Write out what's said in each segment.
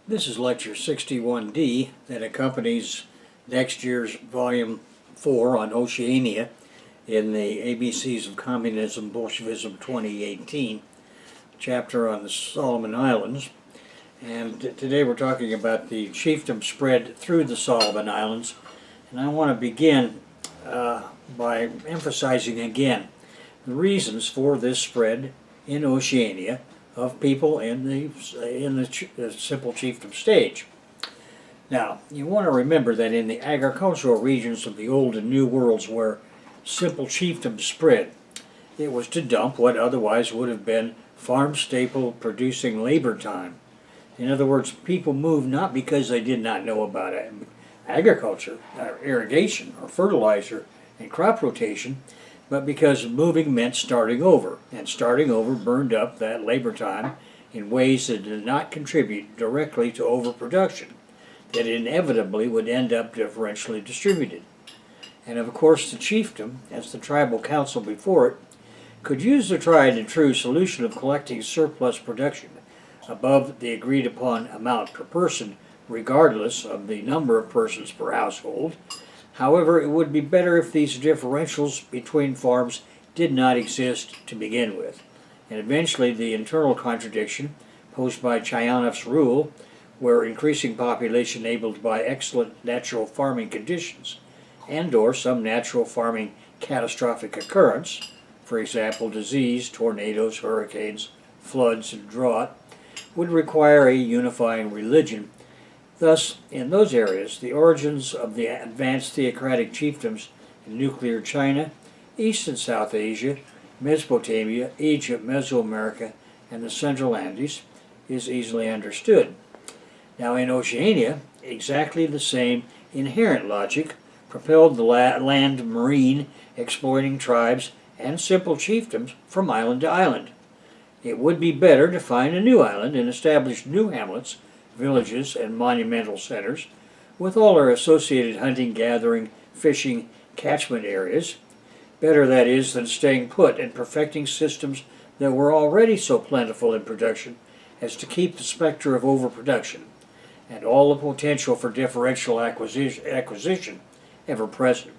This is Lecture 61D that accompanies next year's Volume 4 on Oceania in the ABCs of Communism, Bolshevism 2018, chapter on the Solomon Islands. And today we're talking about the chiefdom spread through the Solomon Islands. And I want to begin by emphasizing again the reasons for this spread in Oceania of people in the simple chiefdom stage. Now, you want to remember that in the agricultural regions of the Old and New Worlds where simple chiefdom spread, it was to dump what otherwise would have been farm staple producing labor time. In other words, people moved not because they did not know about agriculture, or irrigation, or fertilizer, and crop rotation, but because moving meant starting over, and starting over burned up that labor time in ways that did not contribute directly to overproduction, that inevitably would end up differentially distributed. And of course the chiefdom, as the tribal council before it, could use the tried and true solution of collecting surplus production above the agreed upon amount per person, regardless of the number of persons per household. However, it would be better if these differentials between farms did not exist to begin with. And eventually the internal contradiction posed by Chayanov's rule, where increasing population enabled by excellent natural farming conditions and or some natural farming catastrophic occurrence, for example disease, tornadoes, hurricanes, floods, and drought, would require a unifying religion. Thus, in those areas, the origins of the advanced theocratic chiefdoms in nuclear China, East and South Asia, Mesopotamia, Egypt, Mesoamerica, and the Central Andes is easily understood. Now in Oceania, exactly the same inherent logic propelled the land marine exploiting tribes and simple chiefdoms from island to island. It would be better to find a new island and establish new hamlets, villages, and monumental centers, with all their associated hunting, gathering, fishing, catchment areas. Better, that is, than staying put and perfecting systems that were already so plentiful in production as to keep the specter of overproduction and all the potential for differential acquisition ever present.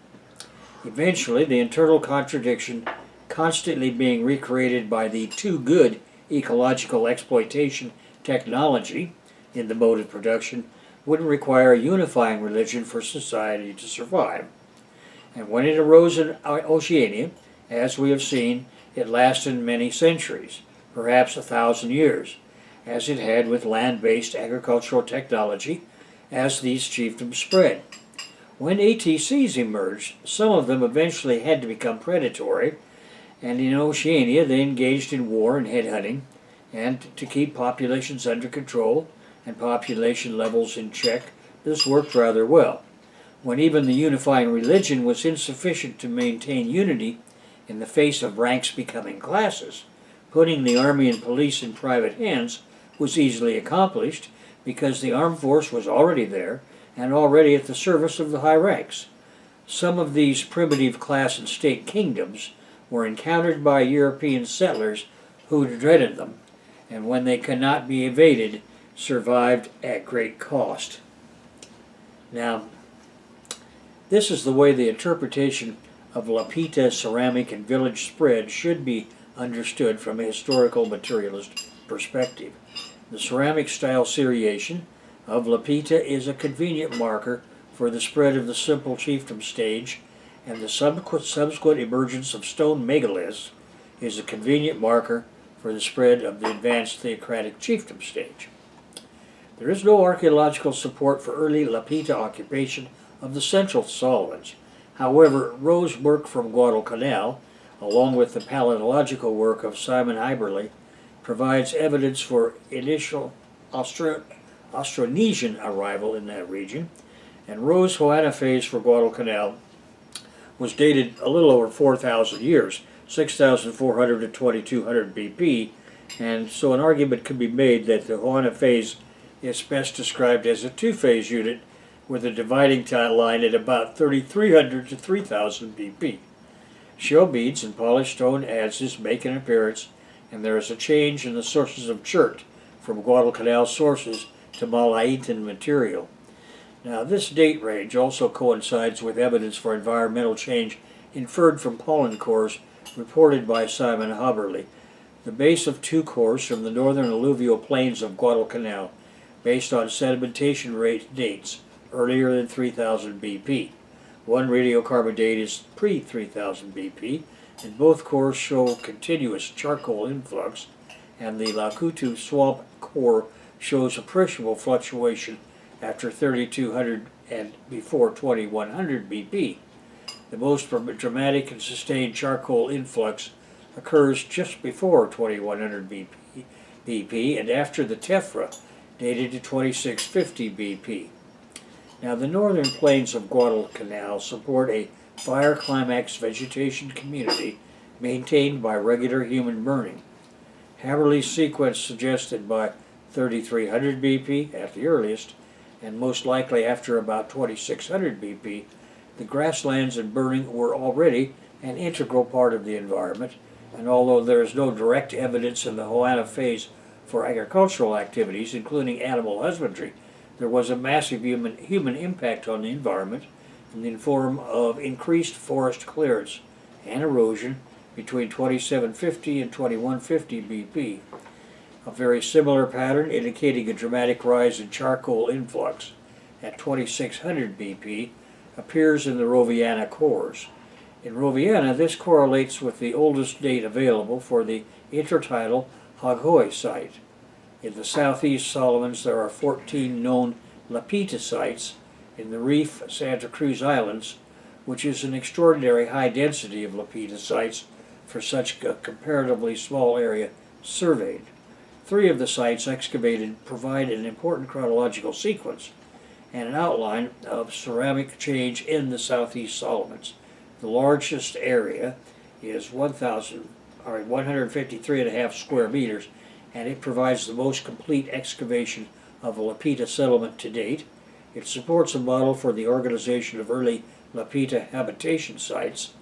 Eventually, the internal contradiction constantly being recreated by the too good ecological exploitation technology in the mode of production would require a unifying religion for society to survive. And when it arose in Oceania, as we have seen, it lasted many centuries, perhaps 1,000 years, as it had with land-based agricultural technology as these chiefdoms spread. When ATCs emerged, some of them eventually had to become predatory, and in Oceania they engaged in war and headhunting, and to keep populations under control and population levels in check, this worked rather well. When even the unifying religion was insufficient to maintain unity in the face of ranks becoming classes, putting the army and police in private hands was easily accomplished because the armed force was already there and already at the service of the high ranks. Some of these primitive class and state kingdoms were encountered by European settlers who dreaded them, and when they cannot be evaded, survived at great cost. Now, this is the way the interpretation of Lapita ceramic and village spread should be understood from a historical materialist perspective. The ceramic style seriation of Lapita is a convenient marker for the spread of the simple chiefdom stage, and the subsequent emergence of stone megaliths is a convenient marker for the spread of the advanced theocratic chiefdom stage. There is no archaeological support for early Lapita occupation of the central Solomons. However, Rowe's work from Guadalcanal, along with the paleontological work of Simon Heiberle, provides evidence for initial Austronesian arrival in that region, and Rowe's Hoana phase for Guadalcanal was dated a little over 4,000 years, 6,400 to 2,200 BP, and so an argument could be made that the Hoana phase is best described as a two-phase unit with a dividing line at about 3,300 to 3,000 BP. Shell beads and polished stone adzes make an appearance, and there is a change in the sources of chert from Guadalcanal sources to Malayitan material. Now, this date range also coincides with evidence for environmental change inferred from pollen cores reported by Simon Haberle. The base of two cores from the northern alluvial plains of Guadalcanal, based on sedimentation rate dates earlier than 3000 BP. One radiocarbon date is pre-3000 BP, and both cores show continuous charcoal influx, and the Lakutu swamp core shows appreciable fluctuation after 3200 and before 2100 BP. The most dramatic and sustained charcoal influx occurs just before 2100 BP and after the tephra, dated to 2650 BP. Now, the northern plains of Guadalcanal support a fire climax vegetation community maintained by regular human burning. Haberle's sequence suggested by 3300 BP at the earliest, and most likely after about 2600 BP, the grasslands and burning were already an integral part of the environment, and although there is no direct evidence in the Hoana phase for agricultural activities, including animal husbandry, there was a massive human impact on the environment in the form of increased forest clearance and erosion between 2750 and 2150 BP. A very similar pattern indicating a dramatic rise in charcoal influx at 2600 BP appears in the Roviana cores. In Roviana, this correlates with the oldest date available for the intertidal Haghoy site. In the southeast Solomons, there are 14 known Lapita sites in the Reef Santa Cruz Islands, which is an extraordinary high density of Lapita sites for such a comparatively small area surveyed. 3 of the sites excavated provide an important chronological sequence and an outline of ceramic change in the southeast Solomons. The largest area is 153.5 square meters, and it provides the most complete excavation of a Lapita settlement to date. It supports a model for the organization of early Lapita habitation sites.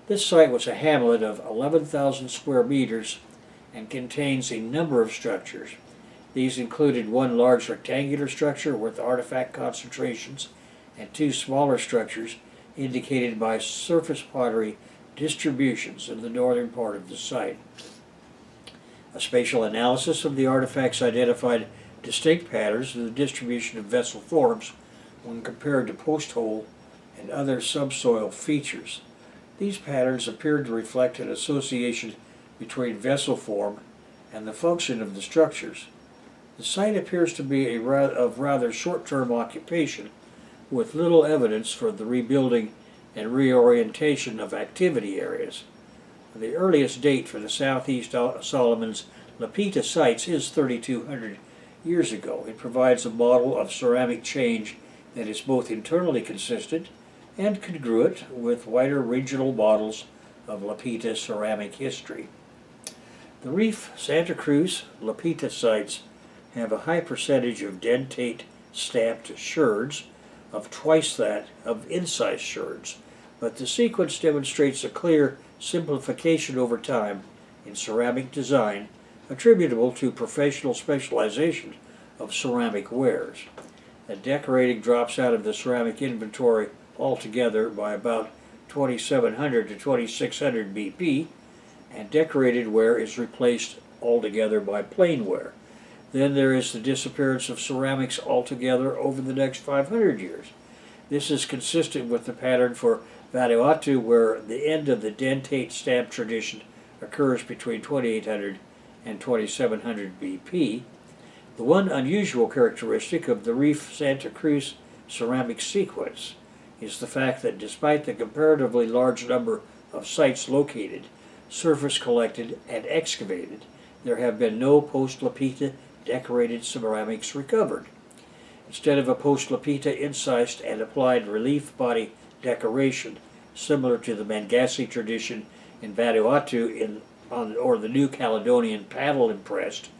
This site was a hamlet of 11,000 square meters and contains a number of structures. These included one large rectangular structure with artifact concentrations and 2 smaller structures indicated by surface pottery distributions in the northern part of the site. A spatial analysis of the artifacts identified distinct patterns in the distribution of vessel forms when compared to post hole and other subsoil features. These patterns appeared to reflect an association between vessel form and the function of the structures. The site appears to be of rather short-term occupation, with little evidence for the rebuilding and reorientation of activity areas. The earliest date for the southeast Solomons Lapita sites is 3,200 years ago. It provides a model of ceramic change that is both internally consistent and congruent with wider regional models of Lapita ceramic history. The Reef Santa Cruz Lapita sites have a high percentage of dentate stamped sherds, of twice that of incised sherds, but the sequence demonstrates a clear simplification over time in ceramic design attributable to professional specialization of ceramic wares. The decorating drops out of the ceramic inventory altogether by about 2700 to 2600 BP, and decorated ware is replaced altogether by plain ware. Then there is the disappearance of ceramics altogether over the next 500 years. This is consistent with the pattern for Vanuatu, where the end of the dentate stamp tradition occurs between 2800 and 2700 BP. The one unusual characteristic of the Reef Santa Cruz ceramic sequence is the fact that despite the comparatively large number of sites located, surface collected, and excavated, there have been no post-Lapita decorated ceramics recovered. Instead of a post-Lapita incised and applied relief body decoration, similar to the Mangassi tradition in Vanuatu or the New Caledonian paddle-impressed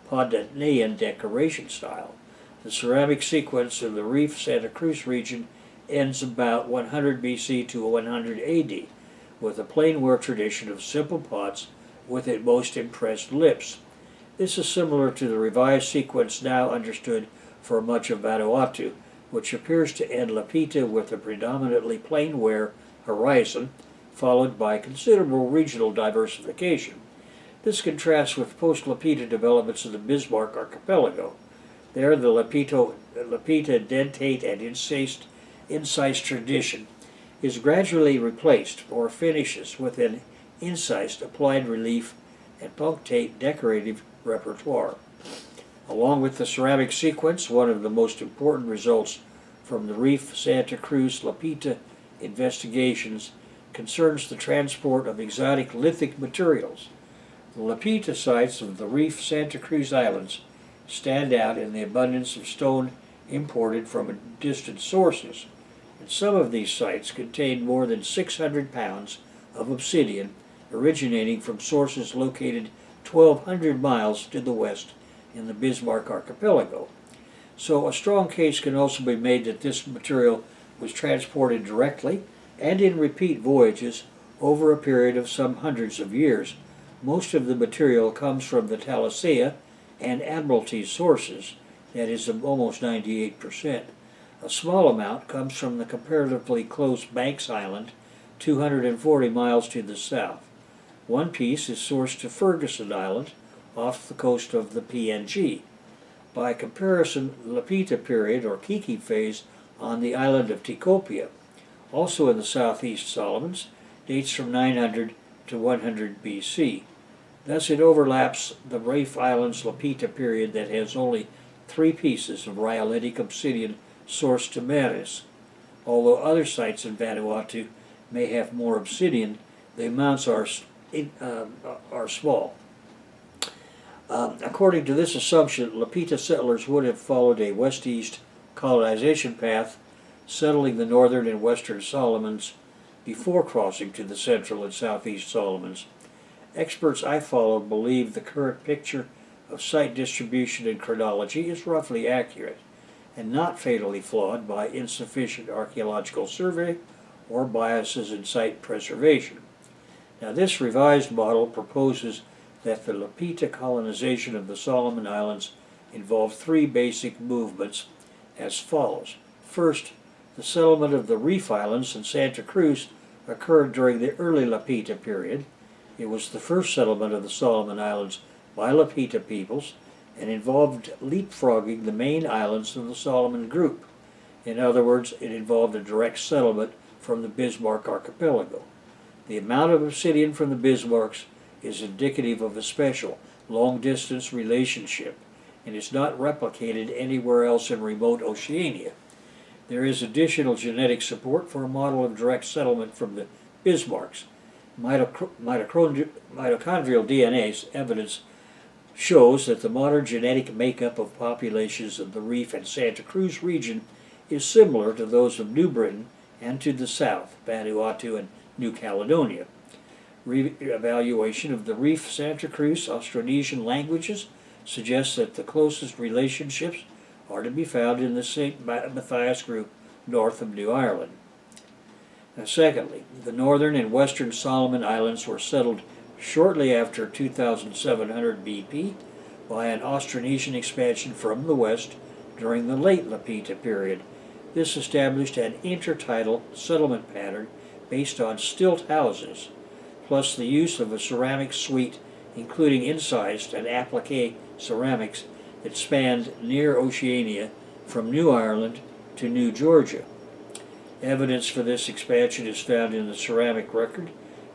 Podanayan decoration style, the ceramic sequence in the Reef Santa Cruz region ends about 100 BC to 100 AD, with a plainware tradition of simple pots with at most impressed lips. This is similar to the revised sequence now understood for much of Vanuatu, which appears to end Lapita with a predominantly plain-ware horizon, followed by considerable regional diversification. This contrasts with post-Lapita developments in the Bismarck Archipelago. There, the Lapita dentate and incised tradition is gradually replaced or finishes with an incised applied relief and punctate decorative repertoire. Along with the ceramic sequence, one of the most important results from the Reef Santa Cruz Lapita investigations concerns the transport of exotic lithic materials. The Lapita sites of the Reef Santa Cruz Islands stand out in the abundance of stone imported from distant sources, and some of these sites contain more than 600 pounds of obsidian originating from sources located 1,200 miles to the west in the Bismarck Archipelago. So a strong case can also be made that this material was transported directly and in repeat voyages over a period of some hundreds of years. Most of the material comes from the Talisea and Admiralty sources, that is almost 98%. A small amount comes from the comparatively close Banks Island, 240 miles to the south. One piece is sourced to Ferguson Island, off the coast of the PNG. By comparison, Lapita period or Kiki phase on the island of Tikopia, also in the southeast Solomons, dates from 900 to 100 BC. Thus it overlaps the Reef Islands Lapita period that has only 3 pieces of rhyolitic obsidian sourced to Maris. Although other sites in Vanuatu may have more obsidian, the amounts are small. According to this assumption, Lapita settlers would have followed a west-east colonization path, settling the northern and western Solomons before crossing to the central and southeast Solomons. Experts I followed believe the current picture of site distribution and chronology is roughly accurate and not fatally flawed by insufficient archaeological survey or biases in site preservation. Now, this revised model proposes that the Lapita colonization of the Solomon Islands involved 3 basic movements as follows. First, the settlement of the Reef Islands and Santa Cruz occurred during the early Lapita period. It was the first settlement of the Solomon Islands by Lapita peoples and involved leapfrogging the main islands of the Solomon group. In other words, it involved a direct settlement from the Bismarck Archipelago. The amount of obsidian from the Bismarcks is indicative of a special, long-distance relationship and is not replicated anywhere else in remote Oceania. There is additional genetic support for a model of direct settlement from the Bismarcks. Mitochondrial DNA evidence shows that the modern genetic makeup of populations of the Reef and Santa Cruz region is similar to those of New Britain and to the south, Vanuatu and New Caledonia. Re-evaluation of the Reef Santa Cruz Austronesian languages suggests that the closest relationships are to be found in the St. Matthias group north of New Ireland. Now, secondly, the northern and western Solomon Islands were settled shortly after 2700 BP by an Austronesian expansion from the west during the late Lapita period. This established an intertidal settlement pattern based on stilt houses, plus the use of a ceramic suite including incised and applique ceramics that spanned near Oceania from New Ireland to New Georgia. Evidence for this expansion is found in the ceramic record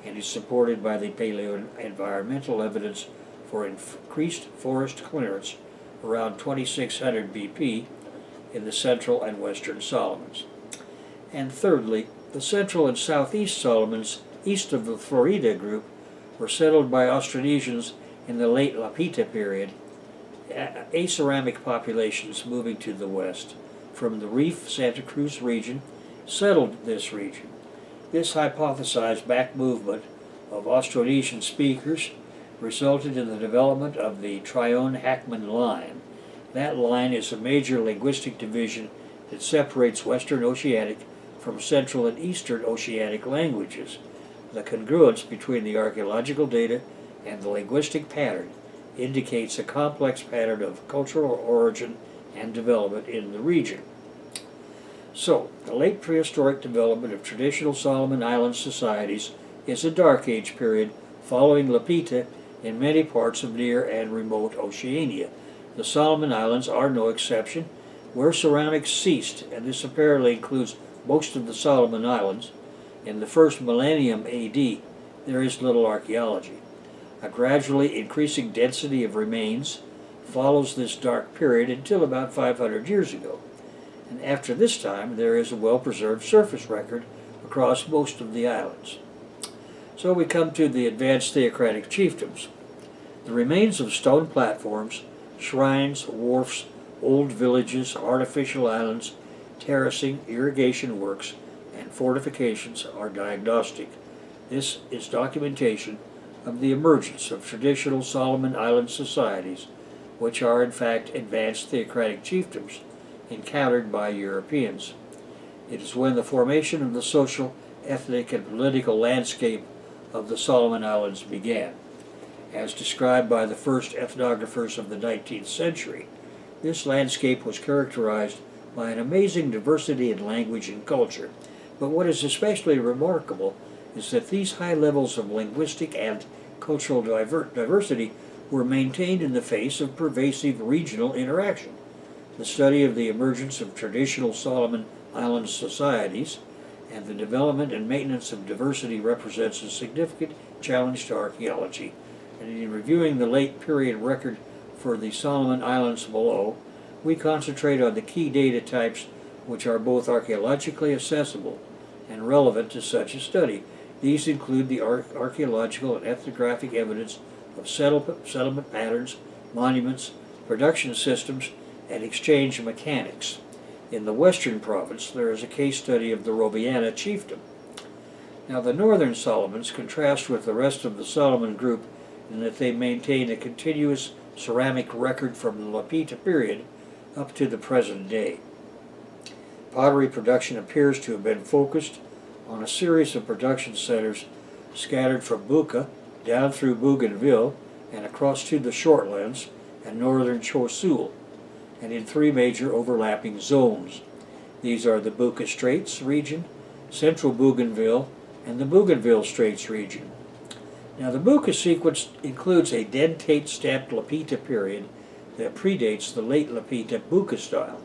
and is supported by the paleoenvironmental evidence for increased forest clearance around 2600 BP in the central and western Solomons. And thirdly, the central and southeast Solomons east of the Florida group were settled by Austronesians in the late Lapita period, aceramic populations moving to the west from the Reef Santa Cruz region settled this region. This hypothesized back movement of Austronesian speakers resulted in the development of the Tryon-Hackman line. That line is a major linguistic division that separates Western Oceanic from Central and Eastern Oceanic languages. The congruence between the archaeological data and the linguistic pattern indicates a complex pattern of cultural origin and development in the region. So, the late prehistoric development of traditional Solomon Island societies is a Dark Age period following Lapita in many parts of near and remote Oceania. The Solomon Islands are no exception. Where ceramics ceased, and this apparently includes most of the Solomon Islands, in the first millennium AD, there is little archaeology. A gradually increasing density of remains follows this dark period until about 500 years ago. And after this time, there is a well-preserved surface record across most of the islands. So we come to the advanced Theocratic chiefdoms. The remains of stone platforms, shrines, wharfs, old villages, artificial islands, terracing, irrigation works, and fortifications are diagnostic. This is documentation of the emergence of traditional Solomon Island societies, which are in fact advanced Theocratic chiefdoms encountered by Europeans. It is when the formation of the social, ethnic, and political landscape of the Solomon Islands began. As described by the first ethnographers of the 19th century, this landscape was characterized by an amazing diversity in language and culture. But what is especially remarkable is that these high levels of linguistic and cultural diversity were maintained in the face of pervasive regional interaction. The study of the emergence of traditional Solomon Island societies and the development and maintenance of diversity represents a significant challenge to archaeology. And in reviewing the late period record for the Solomon Islands below, we concentrate on the key data types which are both archaeologically accessible and relevant to such a study. These include the archaeological and ethnographic evidence of settlement patterns, monuments, production systems, and exchange mechanics. In the Western Province, there is a case study of the Robiana chiefdom. Now, the Northern Solomons contrast with the rest of the Solomon group in that they maintain a continuous ceramic record from the Lapita period up to the present day. Pottery production appears to have been focused on a series of production centers scattered from Buka down through Bougainville and across to the Shortlands and northern Choiseul, and in three major overlapping zones. These are the Buka Straits region, central Bougainville, and the Bougainville Straits region. Now, the Buka sequence includes a dentate stamped Lapita period that predates the late Lapita Buka style.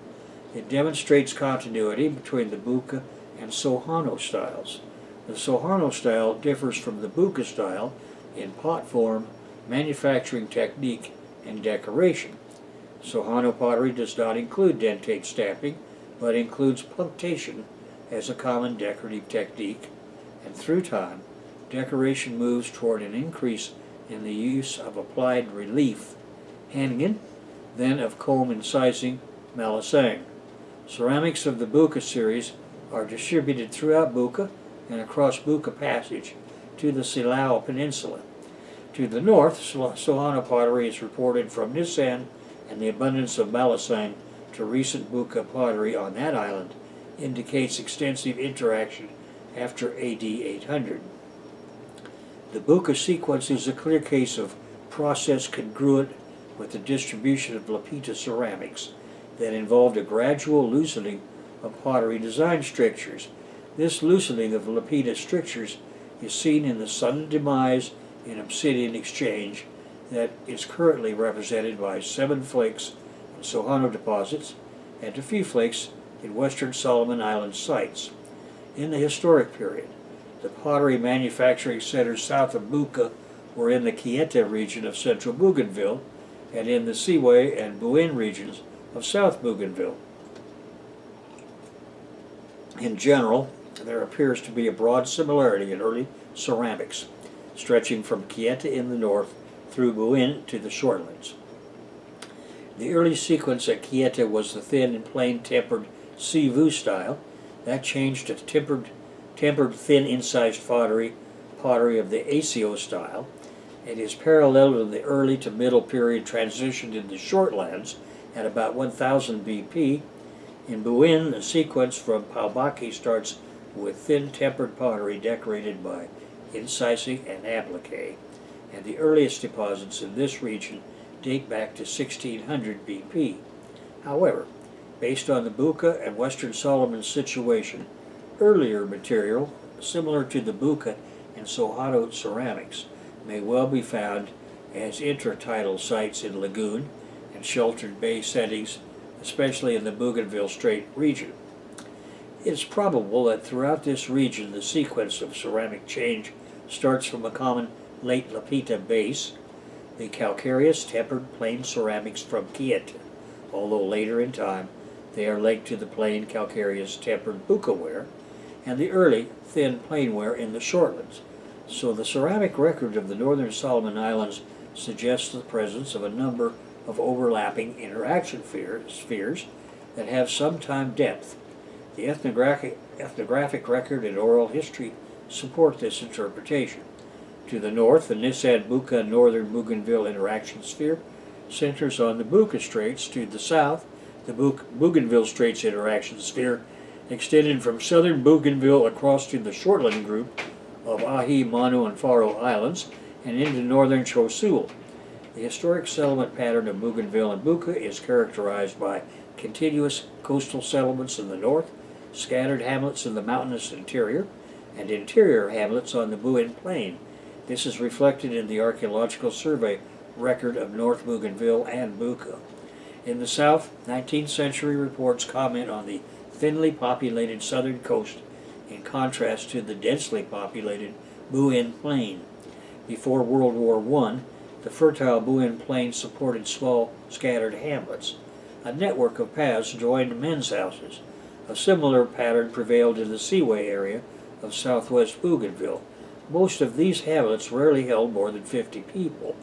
It demonstrates continuity between the Buka and Sohano styles. The Sohano style differs from the Buka style in pot form, manufacturing technique, and decoration. Sohano pottery does not include dentate stamping, but includes punctation as a common decorative technique, and through time, decoration moves toward an increase in the use of applied relief, Hannigan, then of comb incising, Malasang. Ceramics of the Buka series are distributed throughout Buka and across Buka Passage to the Silao Peninsula. To the north, Sohano pottery is reported from Nisan, and the abundance of Malasang to recent Buka pottery on that island indicates extensive interaction after AD 800. The Buka sequence is a clear case of process congruent with the distribution of Lapita ceramics that involved a gradual loosening of pottery design strictures. This loosening of Lapita strictures is seen in the sudden demise in obsidian exchange that is currently represented by 7 flakes in Sohano deposits and a few flakes in western Solomon Island sites. In the historic period, the pottery manufacturing centers south of Buka were in the Quieta region of central Bougainville and in the Siwe and Buin regions of south Bougainville. In general, there appears to be a broad similarity in early ceramics, stretching from Quieta in the north through Buin to the Shortlands. The early sequence at Quieta was the thin and plain tempered Sivu style. That changed to tempered thin incised pottery of the Asio style, and is parallel to the early to middle period transitioned in the Shortlands at about 1000 BP. In Buin, the sequence from Paubaki starts with thin tempered pottery decorated by incising and applique, and the earliest deposits in this region date back to 1600 BP. However, based on the Bucca and Western Solomon situation, earlier material similar to the Bucca and Sohato ceramics may well be found as intertidal sites in lagoon and sheltered bay settings, especially in the Bougainville Strait region. It is probable that throughout this region the sequence of ceramic change starts from a common late Lapita base, the calcareous tempered plain ceramics from Quieta, although later in time they are linked to the plain calcareous tempered Buccaware and the early thin plainware in the shortlands. So the ceramic record of the northern Solomon Islands suggests the presence of a number of overlapping interaction spheres that have some time depth. The ethnographic record and oral history support this interpretation. To the north, the Nissan-Bucca northern Bougainville interaction sphere centers on the Bucca Straits. To the south, the Bougainville Straits interaction sphere extended from southern Bougainville across to the Shortland group of Ahi, Manu, and Faro Islands and into northern Chosul. The historic settlement pattern of Bougainville and Bucca is characterized by continuous coastal settlements in the north, scattered hamlets in the mountainous interior, and interior hamlets on the Buin Plain. This is reflected in the Archaeological Survey record of North Bougainville and Bucca. In the south, 19th century reports comment on the thinly populated southern coast in contrast to the densely populated Buin Plain. Before World War I, the fertile Buin Plain supported small, scattered hamlets. A network of paths joined men's houses. A similar pattern prevailed in the Seaway area of southwest Bougainville. Most of these hamlets rarely held more than 50 people.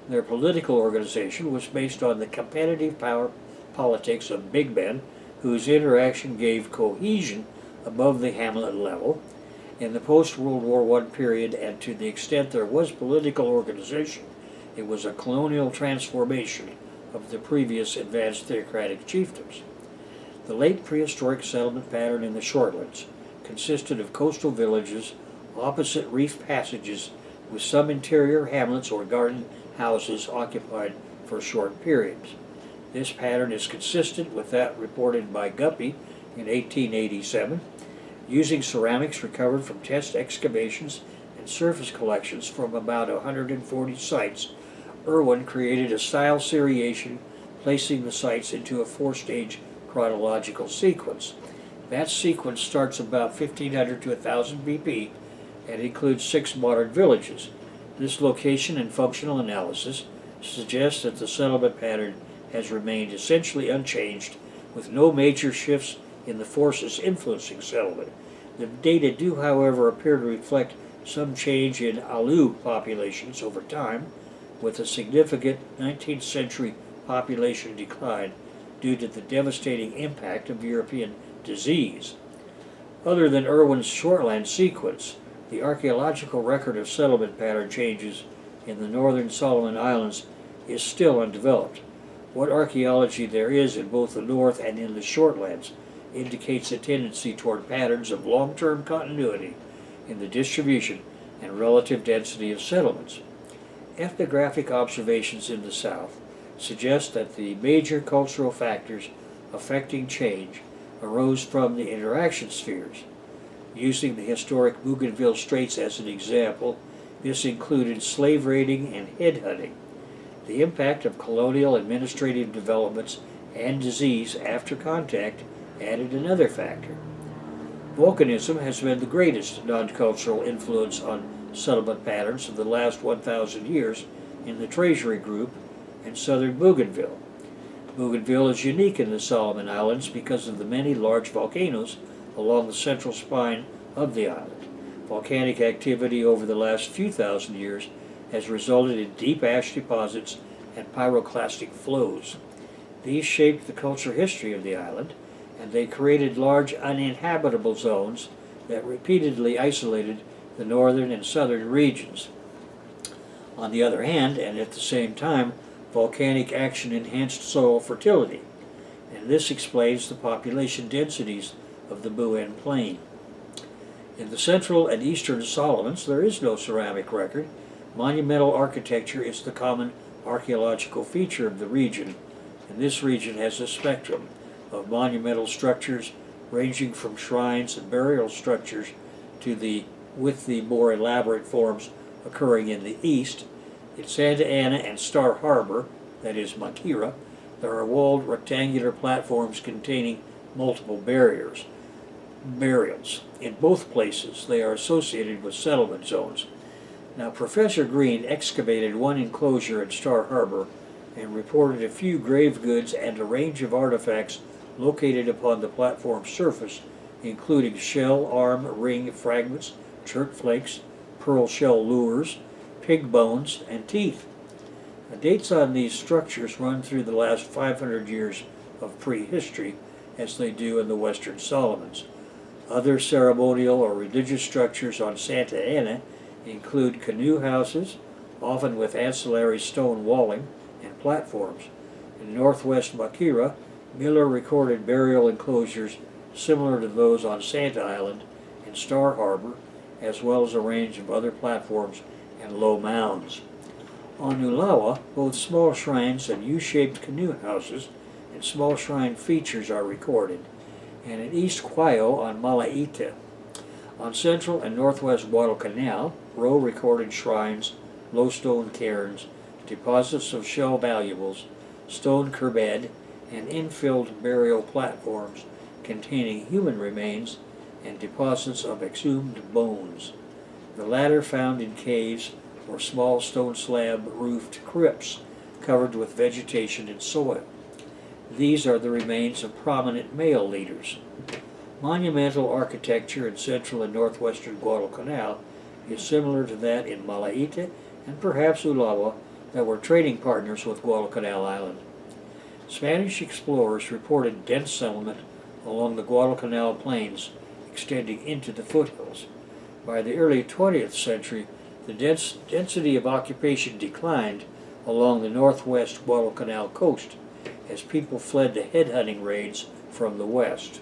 Their political organization was based on the competitive power politics of big men whose interaction gave cohesion above the hamlet level. In the post-World War I period, and to the extent there was political organization, it was a colonial transformation of the previous advanced theocratic chiefdoms. The late prehistoric settlement pattern in the shortlands consisted of coastal villages opposite reef passages with some interior hamlets or garden houses occupied for short periods. This pattern is consistent with that reported by Guppy in 1887, using ceramics recovered from test excavations and surface collections from about 140 sites. Irwin created a style seriation, placing the sites into a four-stage chronological sequence. That sequence starts about 1500 to 1000 BP and includes 6 modern villages. This location and functional analysis suggests that the settlement pattern has remained essentially unchanged, with no major shifts in the forces influencing settlement. The data do, however, appear to reflect some change in Alu populations over time, with a significant 19th century population decline due to the devastating impact of European disease. Other than Irwin's shortland sequence, the archaeological record of settlement pattern changes in the northern Solomon Islands is still undeveloped. What archaeology there is in both the north and in the shortlands indicates a tendency toward patterns of long-term continuity in the distribution and relative density of settlements. Ethnographic observations in the south suggest that the major cultural factors affecting change arose from the interaction spheres. Using the historic Bougainville Straits as an example, this included slave raiding and headhunting. The impact of colonial administrative developments and disease after contact added another factor. Volcanism has been the greatest non-cultural influence on settlement patterns of the last 1,000 years in the Treasury Group and southern Bougainville. Bougainville is unique in the Solomon Islands because of the many large volcanoes along the central spine of the island. Volcanic activity over the last few thousand years has resulted in deep ash deposits and pyroclastic flows. These shaped the cultural history of the island, and they created large uninhabitable zones that repeatedly isolated the northern and southern regions. On the other hand, and at the same time, volcanic action enhanced soil fertility, and this explains the population densities of the Buin Plain. In the central and eastern Solomons, there is no ceramic record. Monumental architecture is the common archaeological feature of the region, and this region has a spectrum of monumental structures ranging from shrines and burial structures with the more elaborate forms occurring in the east. In Santa Ana and Star Harbor, that is Makira, there are walled rectangular platforms containing multiple burials. In both places, they are associated with settlement zones. Now, Professor Green excavated one enclosure at Star Harbor and reported a few grave goods and a range of artifacts located upon the platform's surface, including shell, arm, ring fragments, chert flakes, pearl shell lures, pig bones, and teeth. The dates on these structures run through the last 500 years of prehistory, as they do in the Western Solomons. Other ceremonial or religious structures on Santa Ana include canoe houses, often with ancillary stone walling and platforms. In northwest Makira, Miller recorded burial enclosures similar to those on Santa Island and Star Harbor, as well as a range of other platforms and low mounds. On Ulawa, both small shrines and U-shaped canoe houses and small shrine features are recorded, and in East Cuyo on Malaita. On central and northwest Guadalcanal, Rowe recorded shrines, low stone cairns, deposits of shell valuables, stone kerbed, and infilled burial platforms containing human remains and deposits of exhumed bones, the latter found in caves or small stone slab-roofed crypts covered with vegetation and soil. These are the remains of prominent male leaders. Monumental architecture in central and northwestern Guadalcanal is similar to that in Malaita and perhaps Ulawa that were trading partners with Guadalcanal Island. Spanish explorers reported dense settlement along the Guadalcanal plains extending into the foothills. By the early 20th century, the density of occupation declined along the northwest Guadalcanal coast as people fled to headhunting raids from the west.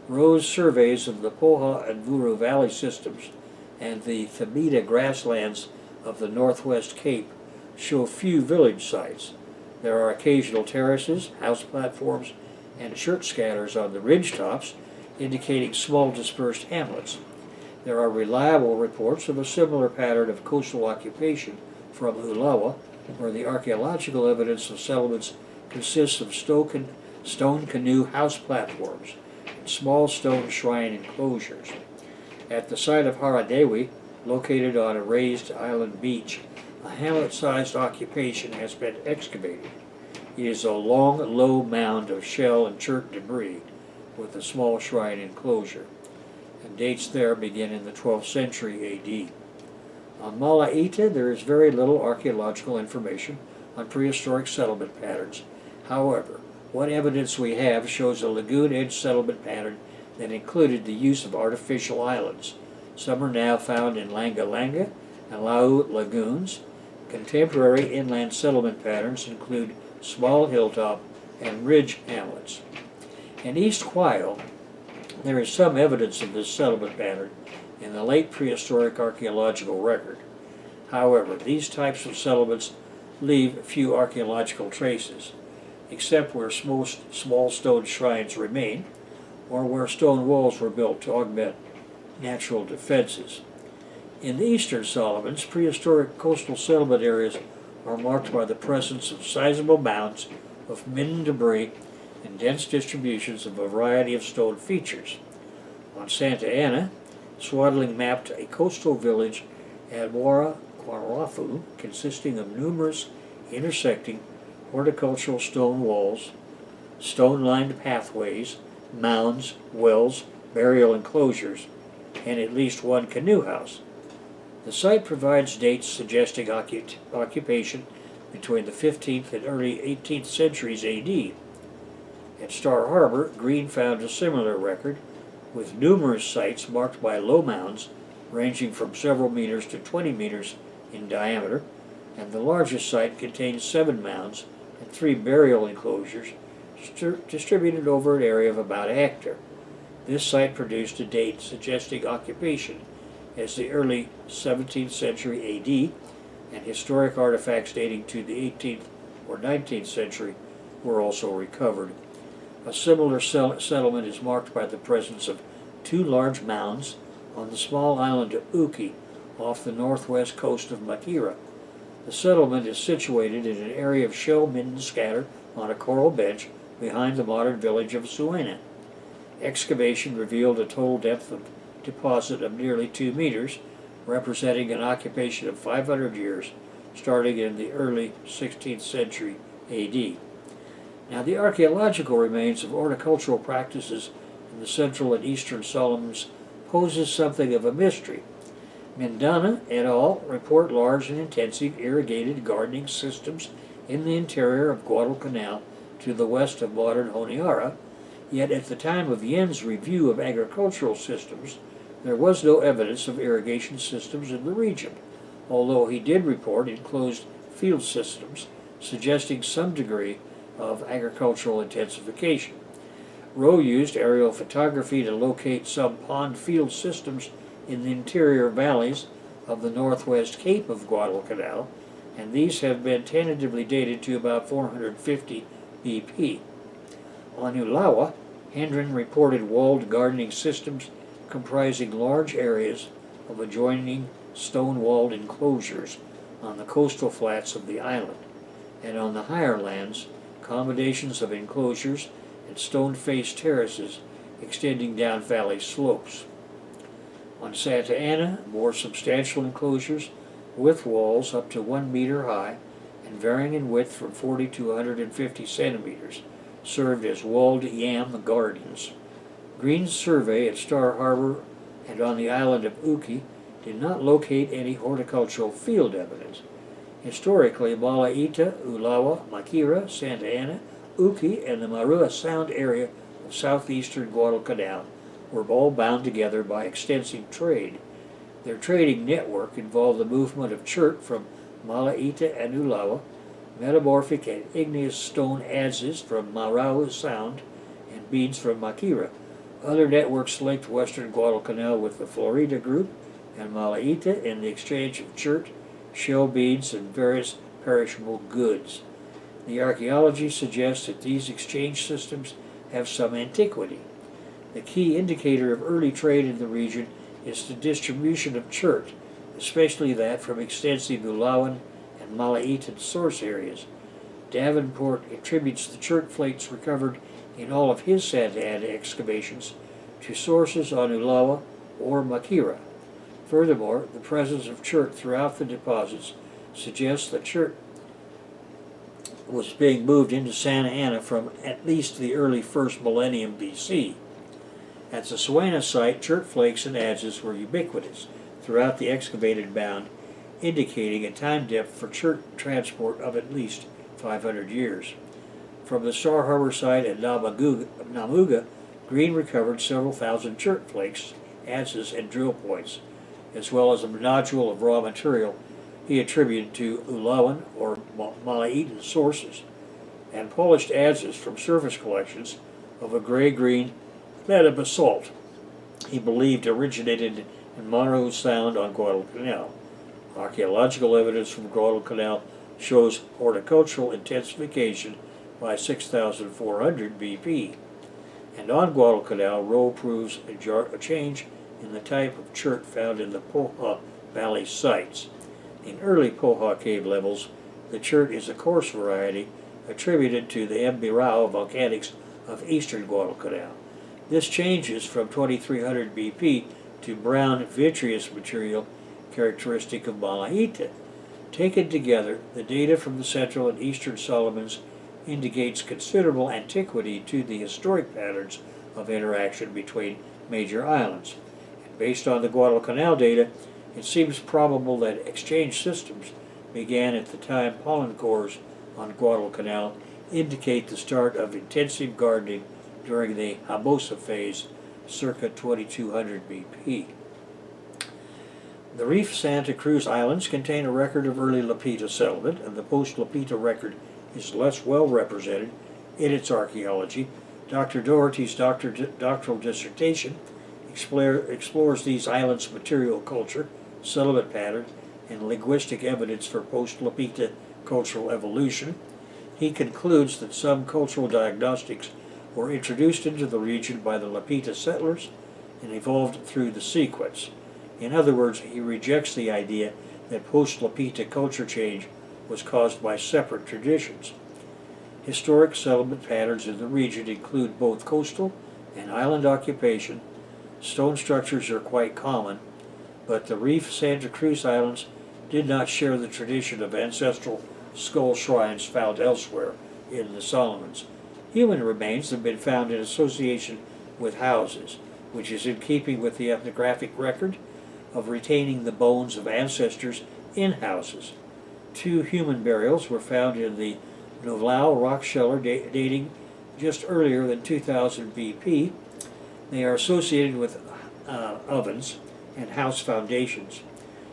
Rowe's surveys of the Poja and Vuru Valley systems and the Thabita grasslands of the northwest Cape show few village sites. There are occasional terraces, house platforms, and church scatters on the ridgetops, indicating small dispersed hamlets. There are reliable reports of a similar pattern of coastal occupation from Ulawa, where the archaeological evidence of settlements consists of stone canoe house platforms and small stone shrine enclosures. At the site of Haradewi, located on a raised island beach, a hamlet-sized occupation has been excavated. It is a long, low mound of shell and chert debris with a small shrine enclosure, and dates there begin in the 12th century A.D. On Malaita, there is very little archaeological information on prehistoric settlement patterns. However, what evidence we have shows a lagoon-edge settlement pattern that included the use of artificial islands. Some are now found in Langa Langa and Lau lagoons. Contemporary inland settlement patterns include small hilltop and ridge hamlets. In East Cuyo, there is some evidence of this settlement pattern in the late prehistoric archaeological record. However, these types of settlements leave few archaeological traces, except where small stone shrines remain, or where stone walls were built to augment natural defenses. In the eastern Solomons, prehistoric coastal settlement areas are marked by the presence of sizable mounds of midden debris and dense distributions of a variety of stone features. On Santa Ana, Swaddling mapped a coastal village at Wara Kwarafu consisting of numerous intersecting horticultural stone walls, stone-lined pathways, mounds, wells, burial enclosures, and at least one canoe house. The site provides dates suggesting occupation between the 15th and early 18th centuries A.D. At Star Harbor, Green found a similar record, with numerous sites marked by low mounds ranging from several meters to 20 meters in diameter, and the largest site contains 7 mounds and 3 burial enclosures distributed over an area of about a hectare. This site produced a date suggesting occupation as the early 17th century A.D., and historic artifacts dating to the 18th or 19th century were also recovered. A similar settlement is marked by the presence of two large mounds on the small island of Uki off the northwest coast of Makira. The settlement is situated in an area of shell middens scattered on a coral bench behind the modern village of Oceania. Excavation revealed a total depth of deposit of nearly 2 meters, representing an occupation of 500 years, starting in the early 16th century AD. Now, the archaeological remains of horticultural practices in the central and eastern Solomons poses something of a mystery. Mendana et al. Report large and intensive irrigated gardening systems in the interior of Guadalcanal to the west of modern Honiara, yet at the time of Yen's review of agricultural systems, there was no evidence of irrigation systems in the region, although he did report enclosed field systems, suggesting some degree of agricultural intensification. Rowe used aerial photography to locate some pond field systems in the interior valleys of the northwest cape of Guadalcanal, and these have been tentatively dated to about 450 BP. On Ulawa, Hendren reported walled gardening systems comprising large areas of adjoining stone-walled enclosures on the coastal flats of the island, and on the higher lands, combinations of enclosures and stone-faced terraces extending down valley slopes. On Santa Ana, more substantial enclosures with walls up to 1 meter high and varying in width from 40 to 150 centimeters served as walled yam gardens. Green's survey at Star Harbor and on the island of Uki did not locate any horticultural field evidence. Historically, Malaita, Ulawa, Makira, Santa Ana, Uki, and the Marua Sound area of southeastern Guadalcanal were all bound together by extensive trade. Their trading network involved the movement of chert from Malaita and Ulawa, metamorphic and igneous stone adzes from Marau Sound, and beads from Makira. Other networks linked western Guadalcanal with the Florida group and Malaita in the exchange of chert, shell beads, and various perishable goods. The archaeology suggests that these exchange systems have some antiquity. The key indicator of early trade in the region is the distribution of chert, especially that from extensive Ulawan and Malaitan source areas. Davenport attributes the chert flakes recovered in all of his Santa Ana excavations to sources on Ulawa or Makira. Furthermore, the presence of chert throughout the deposits suggests that chert was being moved into Santa Ana from at least the early first millennium BC. At the Suena site, chert flakes and adzes were ubiquitous throughout the excavated mound, indicating a time depth for chert transport of at least 500 years. From the Star Harbor site at Namuga, Green recovered several thousand chert flakes, adzes, and drill points, as well as a nodule of raw material he attributed to Ulawan or Malaitan sources, and polished adzes from surface collections of a gray-green bed basalt he believed originated in Monroe Sound on Guadalcanal. Archaeological evidence from Guadalcanal shows horticultural intensification by 6,400 BP. And on Guadalcanal, Rowe proves a change in the type of chert found in the Poja Valley sites. In early Poja cave levels, the chert is a coarse variety attributed to the Mbirao volcanics of eastern Guadalcanal. This changes from 2300 BP to brown vitreous material characteristic of Malaita. Taken together, the data from the central and eastern Solomons indicates considerable antiquity to the historic patterns of interaction between major islands. And based on the Guadalcanal data, it seems probable that exchange systems began at the time pollen cores on Guadalcanal indicate the start of intensive gardening during the Habosa phase, circa 2200 BP. The Reef Santa Cruz Islands contain a record of early Lapita settlement, and the post-Lapita record is less well represented in its archaeology. Dr. Doherty's doctoral dissertation explores these islands' material culture, settlement pattern, and linguistic evidence for post-Lapita cultural evolution. He concludes that some cultural diagnostics were introduced into the region by the Lapita settlers and evolved through the sequence. In other words, he rejects the idea that post-Lapita culture change was caused by separate traditions. Historic settlement patterns in the region include both coastal and island occupation. Stone structures are quite common, but the Reef Santa Cruz Islands did not share the tradition of ancestral skull shrines found elsewhere in the Solomons. Human remains have been found in association with houses, which is in keeping with the ethnographic record of retaining the bones of ancestors in houses. 2 human burials were found in the Novlau rock shelter dating just earlier than 2000 BP. They are associated with ovens and house foundations.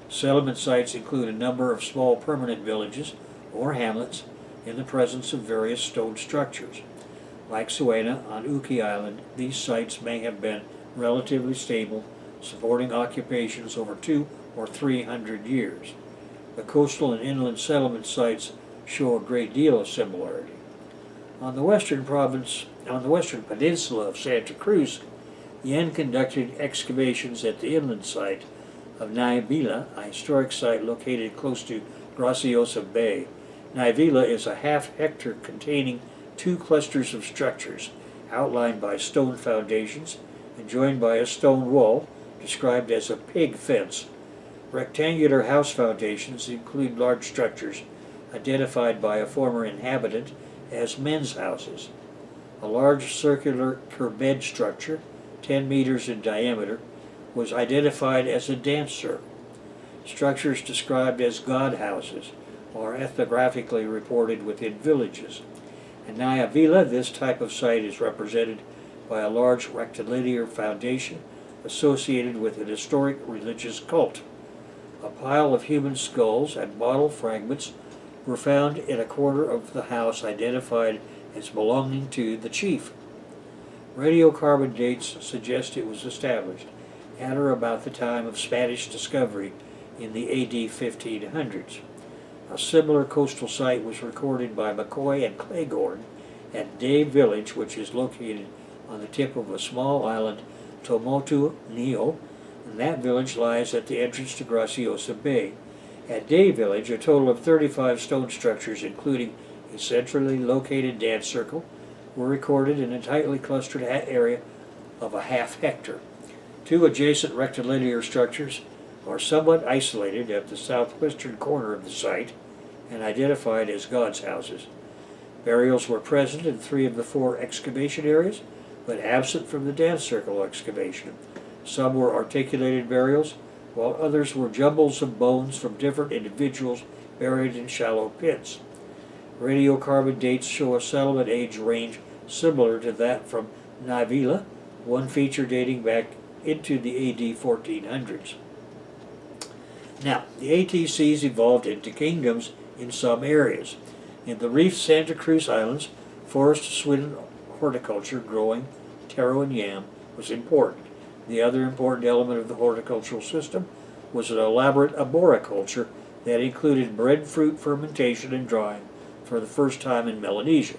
Settlement sites include a number of small permanent villages or hamlets in the presence of various stone structures. Like Suena on Uki Island, these sites may have been relatively stable, supporting occupations over 200 or 300 years. The coastal and inland settlement sites show a great deal of similarity. On the western peninsula of Santa Cruz, Yen conducted excavations at the inland site of Naivila, a historic site located close to Graciosa Bay. Naivila is a half-hectare containing 2 clusters of structures outlined by stone foundations and joined by a stone wall described as a pig fence. Rectangular house foundations include large structures identified by a former inhabitant as men's houses. A large circular kerbed structure, 10 meters in diameter, was identified as a dance circle. Structures described as god houses are ethnographically reported within villages. In Naivila, this type of site is represented by a large rectilinear foundation associated with an historic religious cult. A pile of human skulls and bottle fragments were found in a corner of the house identified as belonging to the chief. Radiocarbon dates suggest it was established at or about the time of Spanish discovery in the AD 1500s. A similar coastal site was recorded by McCoy and Claiborne at Day Village, which is located on the tip of a small island, Tomotu Neo, and that village lies at the entrance to Graciosa Bay. At Day Village, a total of 35 stone structures, including a centrally located dance circle, were recorded in a tightly clustered area of a half-hectare. 2 adjacent rectilinear structures are somewhat isolated at the southwestern corner of the site and identified as gods' houses. Burials were present in 3 of the 4 excavation areas, but absent from the dance circle excavation. Some were articulated burials, while others were jumbles of bones from different individuals buried in shallow pits. Radiocarbon dates show a settlement age range similar to that from Naivila, one feature dating back into the AD 1400s. Now, the ATCs evolved into kingdoms in some areas. In the Reef Santa Cruz Islands, forest swidden horticulture growing taro and yam was important. The other important element of the horticultural system was an elaborate arboriculture that included breadfruit fermentation and drying for the first time in Melanesia.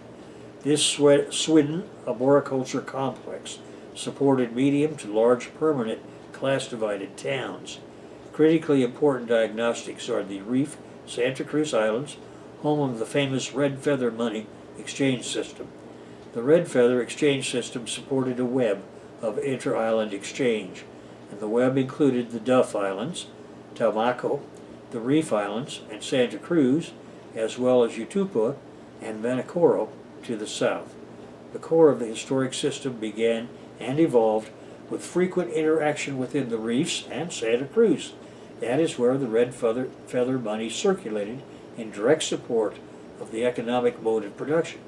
This swidden arboriculture complex supported medium to large permanent class-divided towns. Critically important diagnostics are the Reef Santa Cruz Islands, home of the famous red feather money exchange system. The red feather exchange system supported a web of inter-island exchange, and the web included the Duff Islands, Taumaco, the Reef Islands, and Santa Cruz, as well as Utupa and Vanicoro to the south. The core of the historic system began and evolved with frequent interaction within the reefs and Santa Cruz. That is where the red feather money circulated in direct support of the economic mode of production.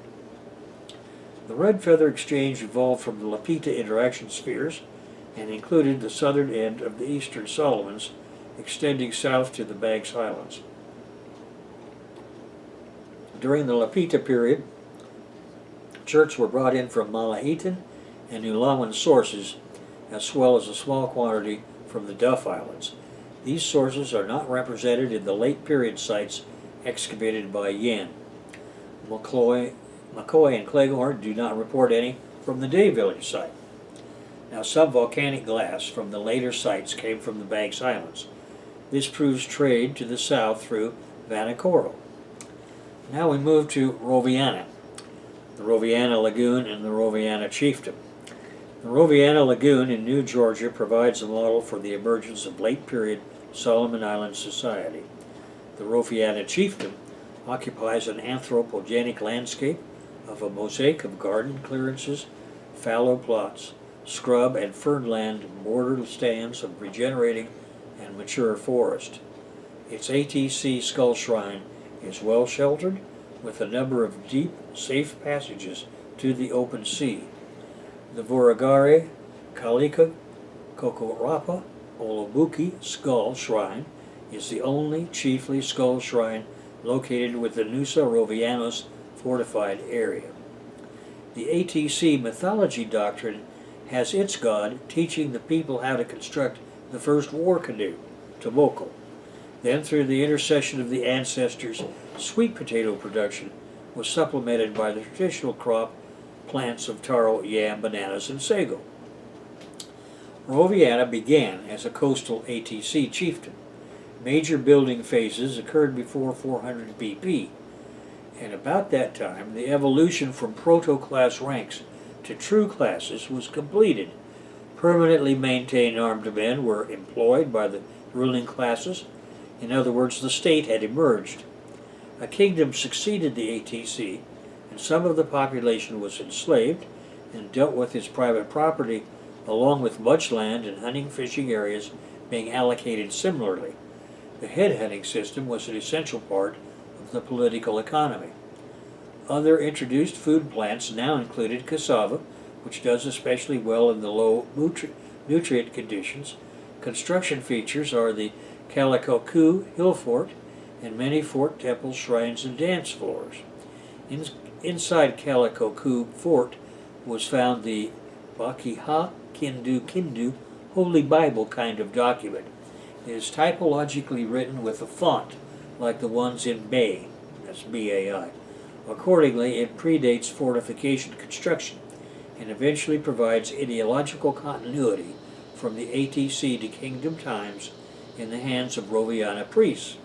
The red feather exchange evolved from the Lapita interaction spheres and included the southern end of the eastern Solomons, extending south to the Banks Islands. During the Lapita period, jerks were brought in from Malahitan and Ulawan sources, as well as a small quantity from the Duff Islands. These sources are not represented in the late period sites excavated by Yen. McCoy and Cleghorn do not report any from the Day Village site. Now, some volcanic glass from the later sites came from the Banks Islands. This proves trade to the south through Vanikoro. Now we move to Roviana, the Roviana Lagoon and the Roviana Chiefdom. The Roviana Lagoon in New Georgia provides a model for the emergence of late-period Solomon Island society. The Roviana Chiefdom occupies an anthropogenic landscape of a mosaic of garden clearances, fallow plots, scrub and fernland border stands of regenerating and mature forest. Its ATC skull shrine is well sheltered with a number of deep, safe passages to the open sea. The Voragare Kalika Kokorapa Olobuki skull shrine is the only chiefly skull shrine located within Nusa Rovianos fortified area. The ATC mythology doctrine has its god teaching the people how to construct the first war canoe, Tomoko. Then, through the intercession of the ancestors, sweet potato production was supplemented by the traditional crop plants of taro, yam, bananas, and sago. Roviana began as a coastal ATC chiefdom. Major building phases occurred before 400 BP, and about that time the evolution from proto-class ranks to true classes was completed. Permanently maintained armed men were employed by the ruling classes. In other words, the state had emerged. A kingdom succeeded the ATC, and some of the population was enslaved and dealt with its private property, along with much land and hunting fishing areas being allocated similarly. The head hunting system was an essential part of the political economy. Other introduced food plants now included cassava, which does especially well in the low nutrient conditions. Construction features are the Kalikoku Hill Fort and many fort temples, shrines, and dance floors. Inside Kalikoku Fort was found the Bakiha Kindu Holy Bible kind of document. It is typologically written with a font like the ones in Bay, that's B-A-I. Accordingly, it predates fortification construction and eventually provides ideological continuity from the ATC to kingdom times in the hands of Roviana priests.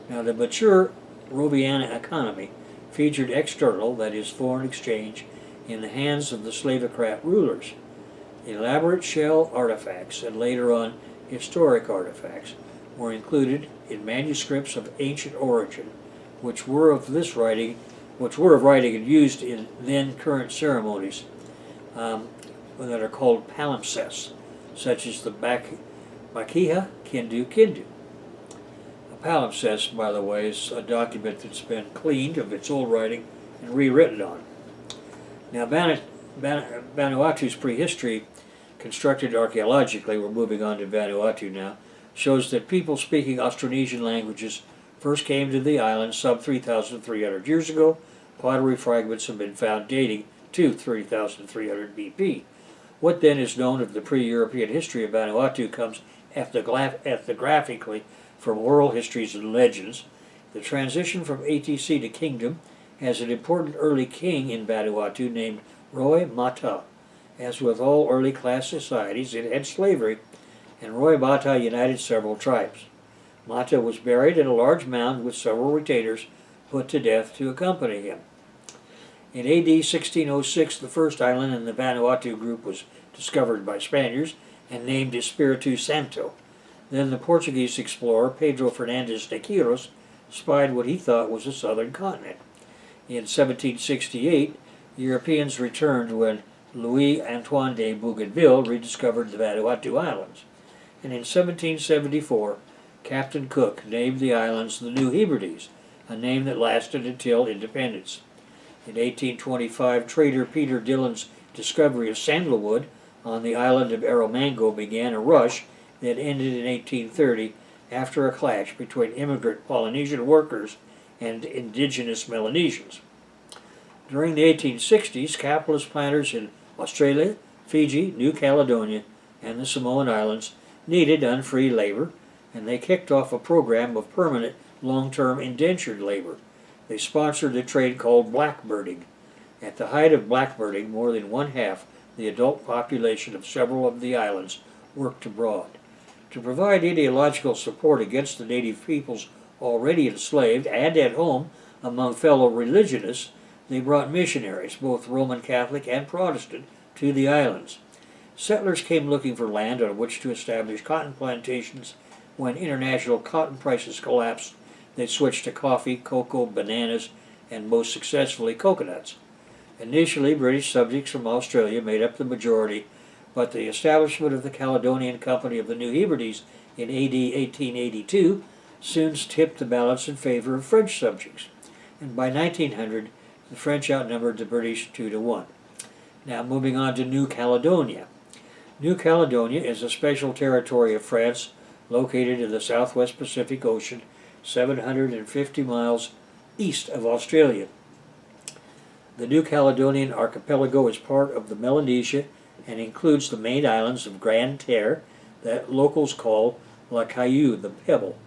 Now, the mature Roviana economy featured external, that is, foreign exchange, in the hands of the slavocrat rulers. Elaborate shell artifacts and later on historic artifacts were included in manuscripts of ancient origin, which were of writing and used in then current ceremonies that are called palimpsests, such as the Bakiha Kindu. A palimpsest, by the way, is a document that's been cleaned of its old writing and rewritten on. Now, Vanuatu's prehistory, constructed archaeologically, we're moving on to Vanuatu now, shows that people speaking Austronesian languages first came to the island some 3,300 years ago. Pottery fragments have been found dating to 3,300 BP. What then is known of the pre-European history of Vanuatu comes ethnographically from oral histories and legends. The transition from ATC to kingdom has an important early king in Vanuatu named Roy Mata. As with all early class societies, it had slavery, and Roy Mata united several tribes. Mata was buried in a large mound with several retainers put to death to accompany him. In AD 1606, the first island in the Vanuatu group was discovered by Spaniards and named Espiritu Santo. Then the Portuguese explorer Pedro Fernandes de Quiros spied what he thought was a southern continent. In 1768, Europeans returned when Louis-Antoine de Bougainville rediscovered the Vanuatu Islands. And in 1774, Captain Cook named the islands the New Hebrides, a name that lasted until independence. In 1825, trader Peter Dillon's discovery of sandalwood on the island of Erromango began a rush that ended in 1830 after a clash between immigrant Polynesian workers and indigenous Melanesians. During the 1860s, capitalist planters in Australia, Fiji, New Caledonia, and the Samoan Islands needed unfree labor, and they kicked off a program of permanent long-term indentured labor. They sponsored a trade called blackbirding. At the height of blackbirding, more than one-half the adult population of several of the islands worked abroad. To provide ideological support against the native peoples already enslaved and at home among fellow religionists, they brought missionaries, both Roman Catholic and Protestant, to the islands. Settlers came looking for land on which to establish cotton plantations. When international cotton prices collapsed, they switched to coffee, cocoa, bananas, and most successfully coconuts. Initially, British subjects from Australia made up the majority, but the establishment of the Caledonian Company of the New Hebrides in AD 1882 soon tipped the balance in favor of French subjects, and by 1900 the French outnumbered the British 2-1. Now moving on to New Caledonia. New Caledonia is a special territory of France located in the southwest Pacific Ocean, 750 miles east of Australia. The New Caledonian archipelago is part of the Melanesia and includes the main islands of Grande Terre that locals call La Caillou, the Pebble.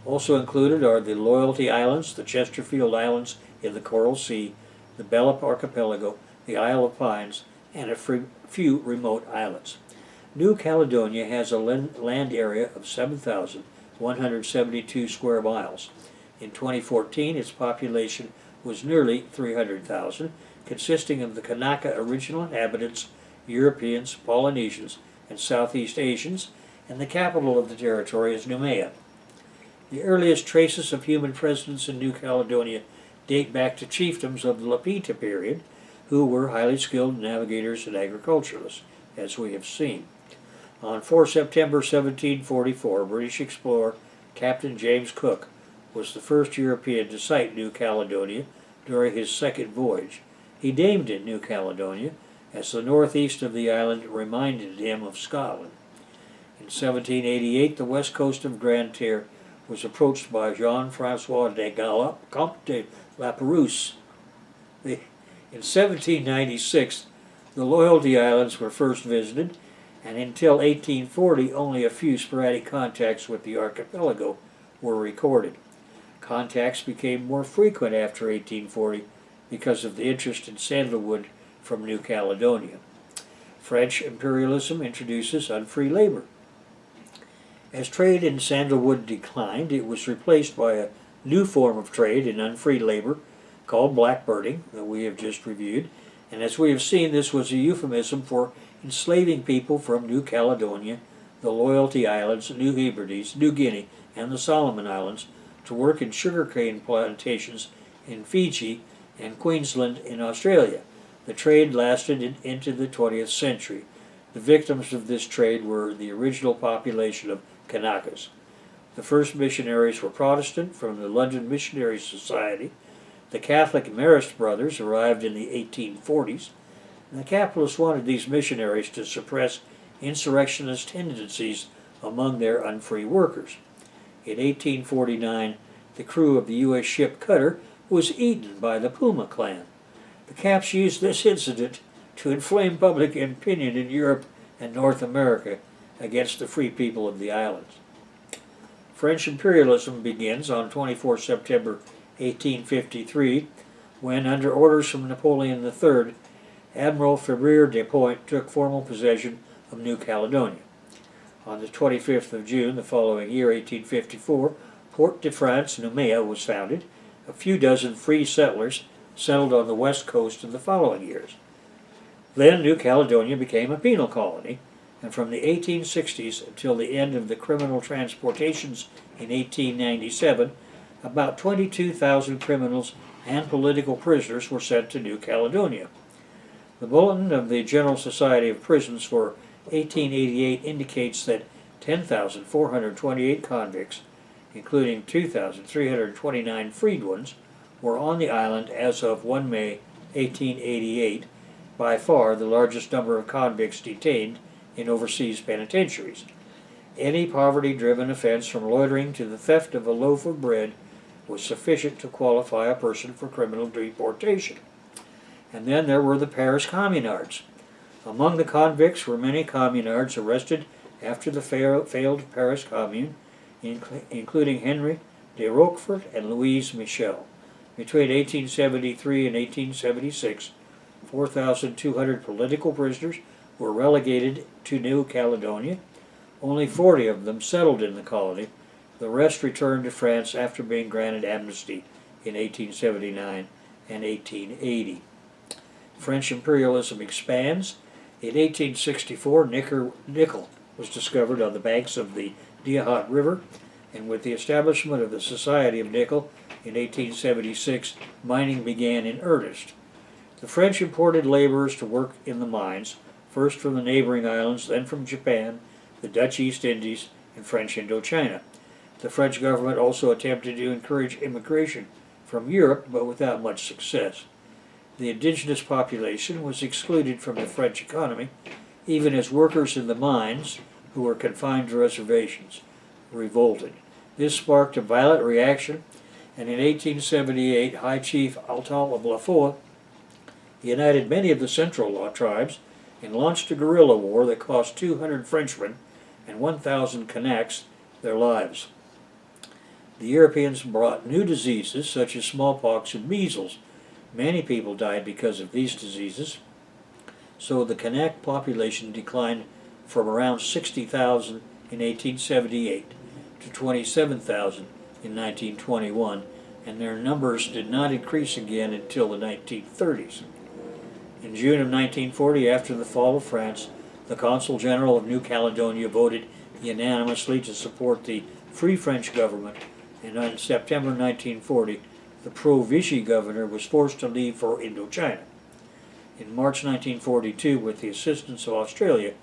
Also included are the Loyalty Islands, the Chesterfield Islands in the Coral Sea, the Bellop Archipelago, the Isle of Pines, and a few remote islands. New Caledonia has a land area of 7,172 square miles. In 2014, its population was nearly 300,000, consisting of the Kanaka original inhabitants, Europeans, Polynesians, and Southeast Asians, and the capital of the territory is Noumea. The earliest traces of human presence in New Caledonia date back to chiefdoms of the Lapita period, who were highly skilled navigators and agriculturalists, as we have seen. On 4 September 1744, British explorer Captain James Cook was the first European to sight New Caledonia during his second voyage. He named it New Caledonia, as the northeast of the island reminded him of Scotland. In 1788, the west coast of Grande Terre was approached by Jean-François de Comte de La Pérouse. In 1796, the Loyalty Islands were first visited, and until 1840 only a few sporadic contacts with the archipelago were recorded. Contacts became more frequent after 1840 because of the interest in sandalwood from New Caledonia. French imperialism introduces unfree labor. As trade in sandalwood declined, it was replaced by a new form of trade in unfree labor called blackbirding that we have just reviewed, and as we have seen, this was a euphemism for enslaving people from New Caledonia, the Loyalty Islands, New Hebrides, New Guinea, and the Solomon Islands to work in sugarcane plantations in Fiji and Queensland in Australia. The trade lasted into the 20th century. The victims of this trade were the original population of Kanakas. The first missionaries were Protestant from the London Missionary Society. The Catholic Marist brothers arrived in the 1840s. And the capitalists wanted these missionaries to suppress insurrectionist tendencies among their unfree workers. In 1849, the crew of the U.S. ship Cutter was eaten by the Puma clan. The Caps used this incident to inflame public opinion in Europe and North America against the free people of the islands. French imperialism begins on 24 September 1853, when, under orders from Napoleon III, Admiral Frere de Point took formal possession of New Caledonia. On the 25th of June the following year, 1854, Port de France, Noumea, was founded. A few dozen free settlers settled on the west coast in the following years. Then New Caledonia became a penal colony, and from the 1860s until the end of the criminal transportations in 1897, about 22,000 criminals and political prisoners were sent to New Caledonia. The Bulletin of the General Society of Prisons for 1888 indicates that 10,428 convicts, including 2,329 freed ones, were on the island as of 1 May 1888, by far the largest number of convicts detained in overseas penitentiaries. Any poverty-driven offense from loitering to the theft of a loaf of bread was sufficient to qualify a person for criminal deportation. And then there were the Paris communards. Among the convicts were many communards arrested after the failed Paris Commune, including Henry de Roquefort and Louise Michel. Between 1873 and 1876, 4,200 political prisoners were relegated to New Caledonia. Only 40 of them settled in the colony. The rest returned to France after being granted amnesty in 1879 and 1880. French imperialism expands. In 1864, nickel was discovered on the banks of the Diahat River, and with the establishment of the Society of Nickel in 1876, mining began in earnest. The French imported laborers to work in the mines, first from the neighboring islands, then from Japan, the Dutch East Indies, and French Indochina. The French government also attempted to encourage immigration from Europe, but without much success. The indigenous population was excluded from the French economy, even as workers in the mines, who were confined to reservations, revolted. This sparked a violent reaction, and in 1878, High Chief Altal of Lafoa united many of the Central Law tribes and launched a guerrilla war that cost 200 Frenchmen and 1,000 Kanaks their lives. The Europeans brought new diseases such as smallpox and measles. Many people died because of these diseases, so the Kanak population declined from around 60,000 in 1878 to 27,000 in 1921, and their numbers did not increase again until the 1930s. In June of 1940, after the fall of France, the Consul General of New Caledonia voted unanimously to support the Free French government, and in September 1940, the pro-Vichy governor was forced to leave for Indochina. In March 1942, with the assistance of Australia,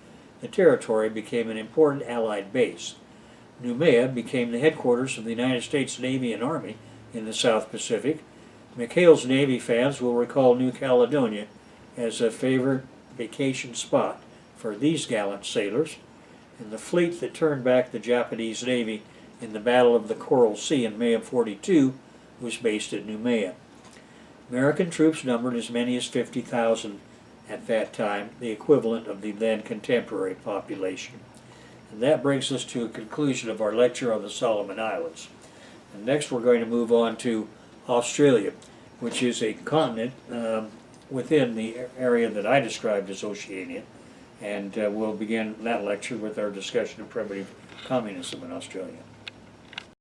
the territory became an important Allied base. Noumea became the headquarters of the United States Navy and Army in the South Pacific. McHale's Navy fans will recall New Caledonia as a favorite vacation spot for these gallant sailors, and the fleet that turned back the Japanese Navy in the Battle of the Coral Sea in May of '42 was based at Noumea. American troops numbered as many as 50,000 at that time, the equivalent of the then contemporary population. And that brings us to a conclusion of our lecture on the Solomon Islands. And next we're going to move on to Australia, which is a continent within the area that I described as Oceania. And we'll begin that lecture with our discussion of primitive communism in Australia.